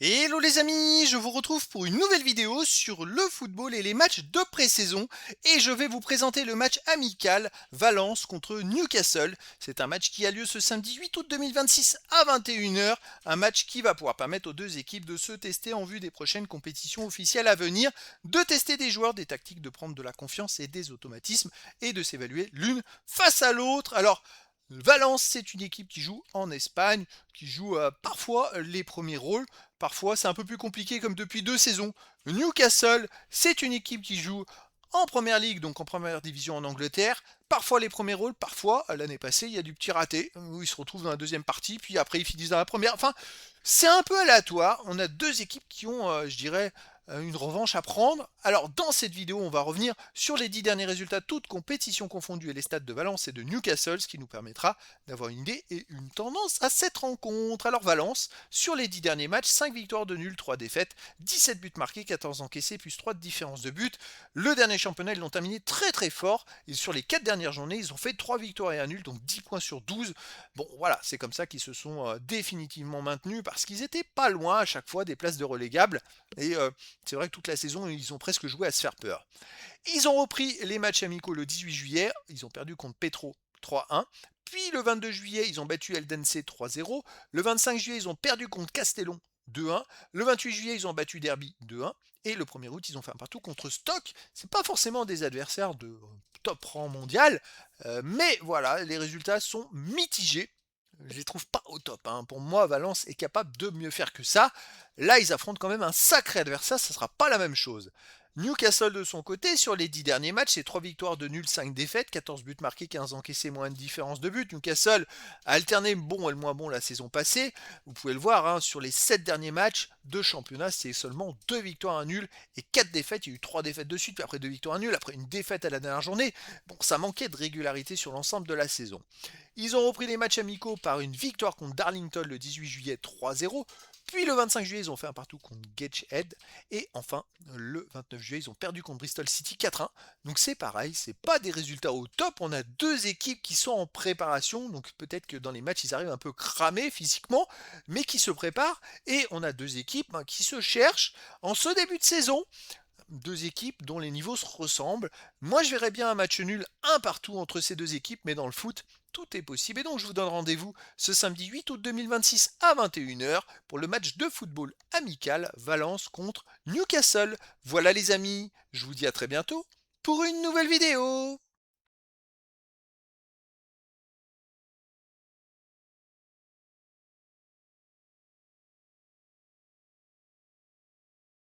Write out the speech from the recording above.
Hello les amis, je vous retrouve pour une nouvelle vidéo sur le football et les matchs de pré-saison et je vais vous présenter le match amical Valence contre Newcastle. C'est un match qui a lieu ce samedi 8 août 2026 à 21h, un match qui va pouvoir permettre aux deux équipes de se tester en vue des prochaines compétitions officielles à venir, de tester des joueurs, des tactiques, de prendre de la confiance et des automatismes et de s'évaluer l'une face à l'autre. Alors, Valence, c'est une équipe qui joue en Espagne, qui joue parfois les premiers rôles. Parfois, c'est un peu plus compliqué comme depuis 2 saisons. Newcastle, c'est une équipe qui joue en première ligue, donc en première division en Angleterre. Parfois les premiers rôles, parfois, l'année passée, il y a du petit raté, où ils se retrouvent dans la deuxième partie, puis après ils finissent dans la première. Enfin, c'est un peu aléatoire. On a deux équipes qui ont, je dirais, une revanche à prendre. Alors, dans cette vidéo, on va revenir sur les 10 derniers résultats, toutes compétitions confondues et les stats de Valence et de Newcastle, ce qui nous permettra d'avoir une idée et une tendance à cette rencontre. Alors, Valence, sur les 10 derniers matchs, 5 victoires de nul, 3 défaites, 17 buts marqués, 14 encaissés, plus 3 de différence de but. Le dernier championnat, ils l'ont terminé très très fort. Et sur les 4 dernières journées, ils ont fait 3 victoires et un nul, donc 10 points sur 12. Bon, voilà, c'est comme ça qu'ils se sont définitivement maintenus parce qu'ils étaient pas loin à chaque fois des places de relégables. Et c'est vrai que toute la saison, ils ont presque joué à se faire peur. Ils ont repris les matchs amicaux le 18 juillet. Ils ont perdu contre Petro 3-1. Puis le 22 juillet, ils ont battu Eldense 3-0. Le 25 juillet, ils ont perdu contre Castellon 2-1. Le 28 juillet, ils ont battu Derby 2-1. Et le 1er août, ils ont fait un partout contre Stock. C'est pas forcément des adversaires de top rang mondial. Mais voilà, les résultats sont mitigés. Je les trouve pas au top, hein. Pour moi, Valence est capable de mieux faire que ça. Là, ils affrontent quand même un sacré adversaire, ça sera pas la même chose. Newcastle de son côté, sur les 10 derniers matchs, c'est 3 victoires de nul, 5 défaites, 14 buts marqués, 15 encaissés, moins de différence de but. Newcastle a alterné le bon et le moins bon la saison passée. Vous pouvez le voir, hein, sur les 7 derniers matchs de championnat, c'est seulement 2 victoires, un nul et 4 défaites. Il y a eu 3 défaites de suite, puis après 2 victoires, un nul, après une défaite à la dernière journée. Bon, ça manquait de régularité sur l'ensemble de la saison. Ils ont repris les matchs amicaux par une victoire contre Darlington le 18 juillet 3-0. Puis le 25 juillet, ils ont fait un partout contre Gateshead. Et enfin, le 29 juillet, ils ont perdu contre Bristol City 4-1. Donc c'est pareil, c'est pas des résultats au top. On a deux équipes qui sont en préparation. Donc peut-être que dans les matchs, ils arrivent un peu cramés physiquement, mais qui se préparent. Et on a deux équipes qui se cherchent en ce début de saison. Deux équipes dont les niveaux se ressemblent. Moi, je verrais bien un match nul, un partout entre ces deux équipes, mais dans le foot, tout est possible. Et donc, je vous donne rendez-vous ce samedi 8 août 2026 à 21h pour le match de football amical Valence contre Newcastle. Voilà les amis, je vous dis à très bientôt pour une nouvelle vidéo.